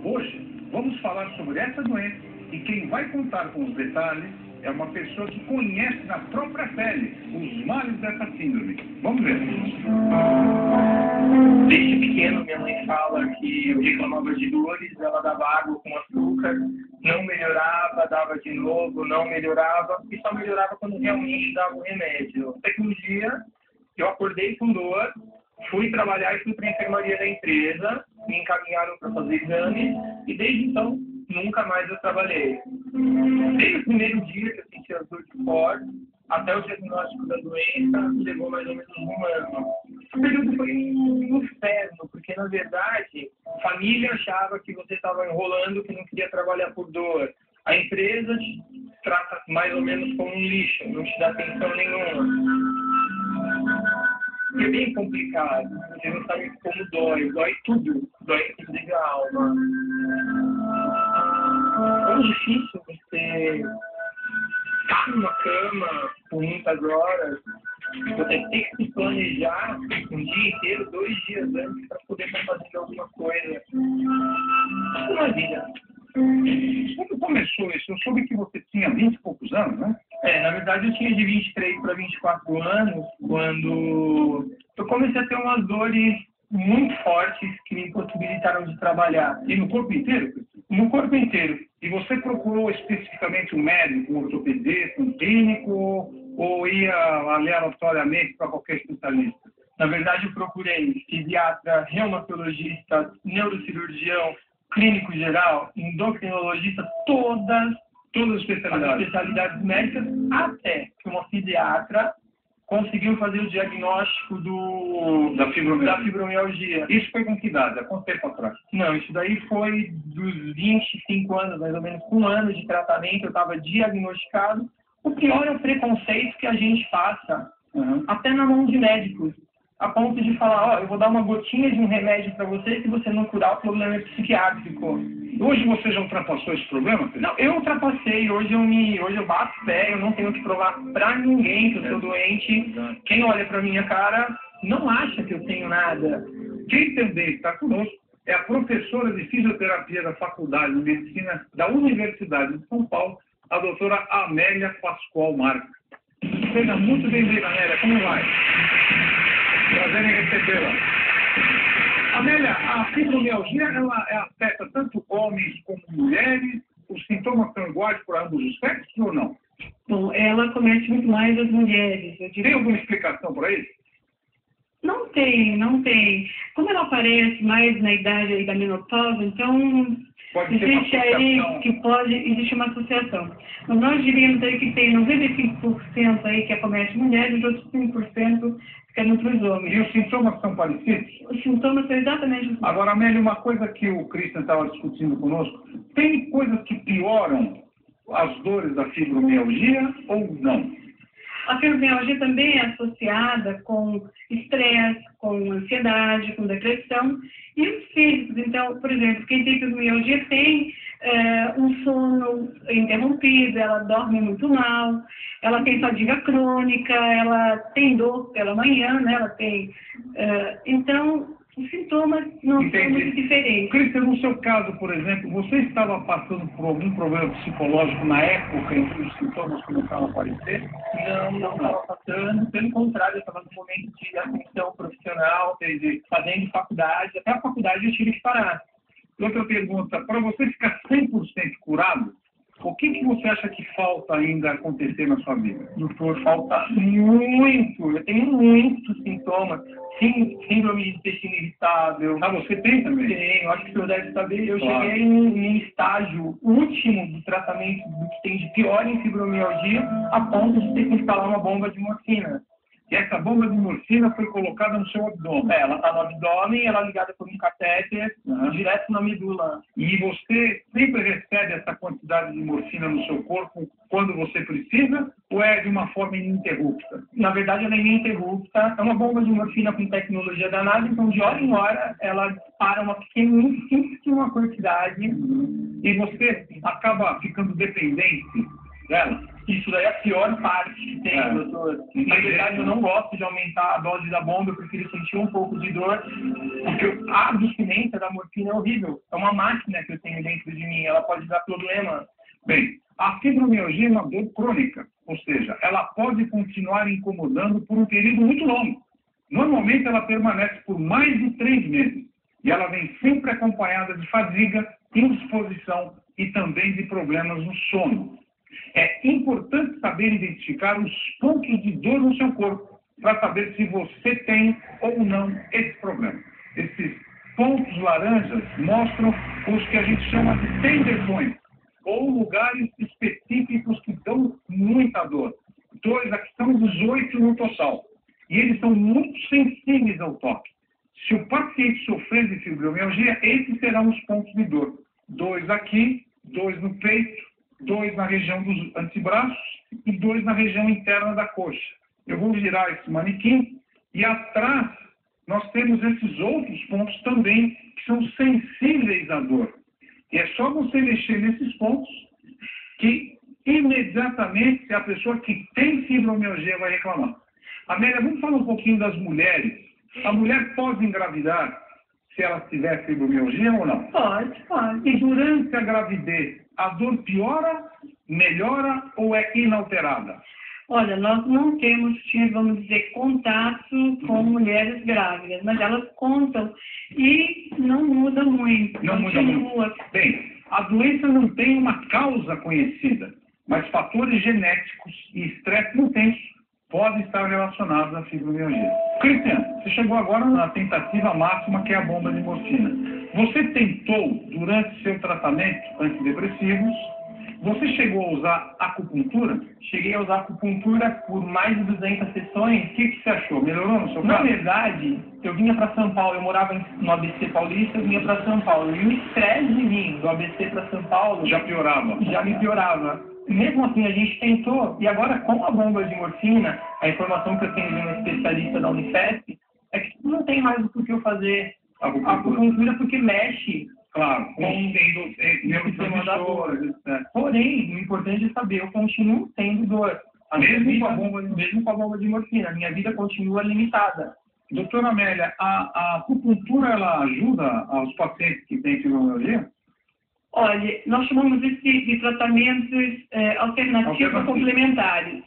Hoje, vamos falar sobre essa doença e quem vai contar com os detalhes é uma pessoa que conhece na própria pele os males dessa síndrome. Vamos ver. Desde pequeno, minha mãe fala que eu reclamava de dores, ela dava água com açúcar, não melhorava, dava de novo, não melhorava, e só melhorava quando realmente dava o remédio. Até que um dia, eu acordei com dor, fui trabalhar e fui para a enfermaria da empresa, me encaminharam para fazer exames, e desde então, nunca mais eu trabalhei. Desde o primeiro dia que eu senti as dores fortes, até o diagnóstico da doença, levou mais ou menos um ano. O período foi um inferno, porque, na verdade, a família achava que você estava enrolando, que não queria trabalhar por dor. A empresa te trata mais ou menos como um lixo, não te dá atenção nenhuma. E é bem complicado, você não sabe como dói tudo, dói inclusive a alma. É difícil você estar numa cama por muitas horas, você tem que se planejar um dia inteiro, 2 dias antes, para poder estar fazendo alguma coisa. Isso não é vida. Quando começou isso? Eu soube que você tinha 20 e poucos anos, né? Na verdade eu tinha de 23 para 24 anos, quando eu comecei a ter umas dores muito fortes que me impossibilitaram de trabalhar. E no corpo inteiro? No corpo inteiro. E você procurou especificamente um médico, um ortopedista, um clínico, ou ia aleatoriamente para qualquer especialista? Na verdade, eu procurei psiquiatra, reumatologista, neurocirurgião, clínico geral, endocrinologista, todas as especialidades médicas, até que uma pediatra conseguiu fazer o diagnóstico da fibromialgia. Isso foi com que idade? Há quanto tempo atrás? Não, isso daí foi dos 25 anos, mais ou menos, com 1 ano de tratamento, eu estava diagnosticado. O pior é o preconceito que a gente passa, até na mão de médicos, a ponto de falar, eu vou dar uma gotinha de um remédio para você, se você não curar, o problema é psiquiátrico. Hoje você já ultrapassou esse problema, Pedro? Não, eu ultrapassei. Hoje eu bato pé, eu não tenho que provar para ninguém que eu sou doente. Quem olha para minha cara não acha que eu tenho nada. Quem também está conosco é a professora de fisioterapia da Faculdade de Medicina da Universidade de São Paulo, a doutora Amélia Pascoal Marques. Seja muito bem-vinda, Amélia. Como vai? Prazer em recebê-la. Amélia, a fibromialgia, ela afeta tanto homens como mulheres? Os sintomas são iguais para ambos os sexos ou não? Bom, ela comete muito mais as mulheres. Tem alguma explicação para isso? Não tem. Como ela aparece mais na idade aí da menopausa, então existe uma associação. Mas nós diríamos aí que tem 95% aí que acomete mulheres, e outros 5% fica entre os homens. E os sintomas são parecidos? Os sintomas são exatamente os mesmos. Agora, Amélia, uma coisa que o Christian estava discutindo conosco, tem coisas que pioram as dores da fibromialgia ou não? A fibromialgia também é associada com estresse, com ansiedade, com depressão e os físicos. Então, por exemplo, quem tem fibromialgia tem um sono interrompido, ela dorme muito mal, ela tem fadiga crônica, ela tem dor pela manhã, né? Ela tem... então, os sintomas não são muito diferentes. Cristian, no seu caso, por exemplo, você estava passando por algum problema psicológico na época em que os sintomas começaram a aparecer? Não estava passando. Pelo contrário, eu estava no momento de atenção profissional, fazendo faculdade. Até a faculdade eu tive que parar. Outra pergunta, para você ficar 100% curado, o que você acha que falta ainda acontecer na sua vida? Doutor, falta muito. Eu tenho muitos sintomas. Síndrome de intestino irritável. Ah, você tem também? Tenho. Acho que o senhor deve saber. Eu cheguei em estágio último de tratamento do que tem de pior em fibromialgia, a ponto de ter que instalar uma bomba de morfina. E essa bomba de morfina foi colocada no seu abdômen? Ela está no abdômen, ela é ligada por um catéter direto na medula. E você sempre recebe essa quantidade de morfina no seu corpo quando você precisa ou é de uma forma ininterrupta? Na verdade, ela é ininterrupta. É uma bomba de morfina com tecnologia da NASA, então de hora em hora ela dispara uma pequeníssima quantidade. E você acaba ficando dependente dela? Isso daí é a pior parte que tem, doutor. Na verdade, eu não gosto de aumentar a dose da bomba, eu prefiro sentir um pouco de dor, porque a abstinência da morfina é horrível. É uma máquina que eu tenho dentro de mim, ela pode dar problema. Bem, a fibromialgia é uma dor crônica, ou seja, ela pode continuar incomodando por um período muito longo. Normalmente ela permanece por mais de 3 meses e ela vem sempre acompanhada de fadiga, indisposição e também de problemas no sono. É importante saber identificar os pontos de dor no seu corpo para saber se você tem ou não esse problema. Esses pontos laranjas mostram os que a gente chama de tender points, ou lugares específicos que dão muita dor. Aqui são 18 no total. E eles são muito sensíveis ao toque. Se o paciente sofrer de fibromialgia, esses serão os pontos de dor. 2 aqui, 2 no peito, 2 na região dos antebraços e 2 na região interna da coxa. Eu vou virar esse manequim e atrás nós temos esses outros pontos também que são sensíveis à dor. E é só você mexer nesses pontos que imediatamente a pessoa que tem fibromialgia vai reclamar. Amélia, vamos falar um pouquinho das mulheres. A mulher pode engravidar se ela tiver fibromialgia ou não? Pode. E durante a gravidez, a dor piora, melhora ou é inalterada? Olha, nós não temos, vamos dizer, contato com mulheres grávidas, mas elas contam e não muda muito. Não muda muito. Bem, a doença não tem uma causa conhecida, mas fatores genéticos e estresse intenso podem estar relacionados à fibromialgia. Cristiano, você chegou agora na tentativa máxima, que é a bomba de morfina. Você tentou, durante seu tratamento antidepressivos, você chegou a usar acupuntura? Cheguei a usar acupuntura por mais de 200 sessões. O que você achou? Melhorou no seu caso? Na verdade, eu vinha para São Paulo, eu morava no ABC Paulista, eu vinha para São Paulo. E o estresse de mim do ABC para São Paulo já piorava. Já me piorava. Mesmo assim, a gente tentou, e agora com a bomba de morfina, a informação que eu tenho de um especialista da Unifesp, é que não tem mais o que eu fazer acupuntura porque mexe. Claro, com neurotransmissores, etc. Porém, o importante é saber, eu continuo tendo dor. Mesmo com a bomba de morfina, a minha vida continua limitada. Doutora Amélia, a acupuntura ela ajuda aos pacientes que têm fibromialgia? Olha, nós chamamos isso de tratamentos alternativos complementares.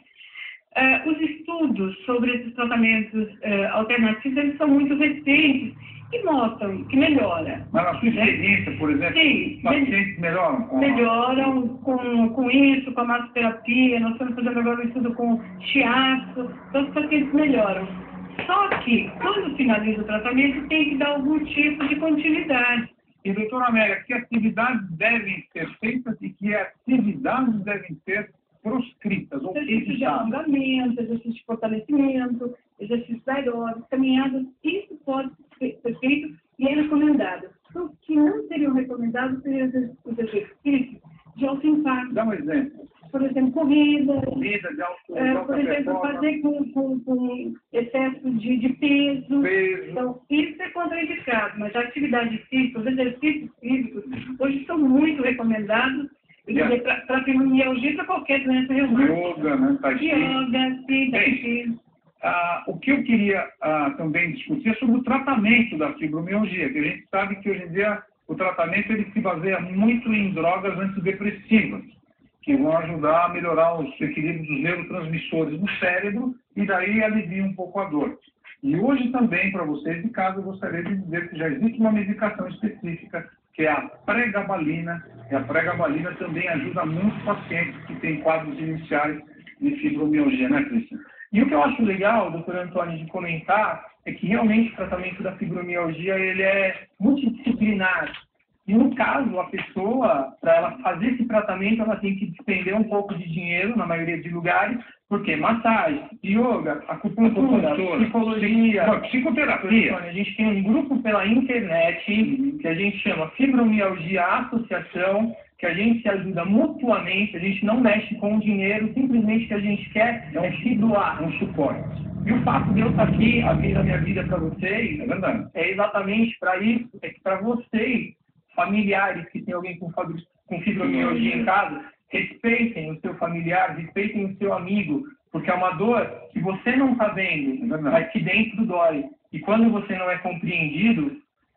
Os estudos sobre esses tratamentos alternativos eles são muito recentes e mostram que melhora. Mas na sua experiência, por exemplo, sim, pacientes melhoram? Melhoram com isso, com a massoterapia, nós estamos fazendo agora um estudo com shiatsu, então os pacientes melhoram. Só que, quando finaliza o tratamento, tem que dar algum tipo de continuidade. E, doutora Amélia, que atividades devem ser feitas e que atividades devem ser proscritas ou exercícios de alongamento, exercícios de fortalecimento, exercícios aeróbicos, caminhadas, isso pode ser feito e é recomendado. O que não seriam recomendados seriam os exercícios de alto impacto. Dá um exemplo. Por exemplo, corrida de alto por exemplo, fazer com excesso de peso. Então, isso é contraindicado, mas a atividade física, os exercícios físicos, hoje são muito recomendados para fibromialgia, para qualquer doença reumática. Yoga, né? Yoga, sim. O que eu queria também discutir é sobre o tratamento da fibromialgia, que a gente sabe que hoje em dia o tratamento ele se baseia muito em drogas antidepressivas, que vão ajudar a melhorar os equilíbrios dos neurotransmissores no cérebro e daí alivia um pouco a dor. E hoje também, para vocês de casa, eu gostaria de dizer que já existe uma medicação específica, que é a pregabalina, e a pregabalina também ajuda muitos pacientes que têm quadros iniciais de fibromialgia, né, Cristian? E o que eu acho legal, doutor Antônio, de comentar, é que realmente o tratamento da fibromialgia ele é multidisciplinar. E no caso, a pessoa, para ela fazer esse tratamento, ela tem que despender um pouco de dinheiro, na maioria de lugares, porque massagem, yoga, acupuntura, psicologia, psicoterapia. A gente tem um grupo pela internet que a gente chama Fibromialgia Associação, que a gente se ajuda mutuamente, a gente não mexe com o dinheiro, simplesmente o que a gente quer é se doar, um suporte. E o fato de eu estar aqui, abrindo a minha vida para vocês, é exatamente para isso, é que para vocês, familiares que têm alguém com fibromialgia em casa, respeitem o seu familiar, respeitem o seu amigo, porque é uma dor que você não está vendo, mas que dentro dói. E quando você não é compreendido,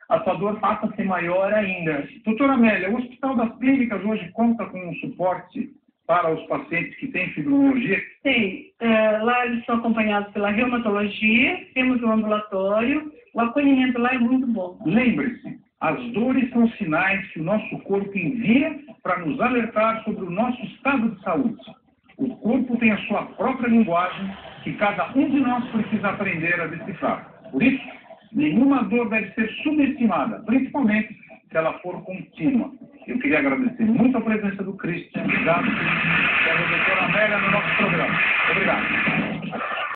a sua dor passa a ser maior ainda. Doutora Amélia, o Hospital das Clínicas hoje conta com um suporte para os pacientes que têm fibromialgia? Tem. Lá eles são acompanhados pela reumatologia, temos o ambulatório, o acolhimento lá é muito bom. Lembre-se, as dores são sinais que o nosso corpo envia para nos alertar sobre o nosso estado de saúde. O corpo tem a sua própria linguagem que cada um de nós precisa aprender a decifrar. Por isso, nenhuma dor deve ser subestimada, principalmente se ela for contínua. Eu queria agradecer muito a presença do Christian, obrigado, e a doutora Amélia no nosso programa. Obrigado.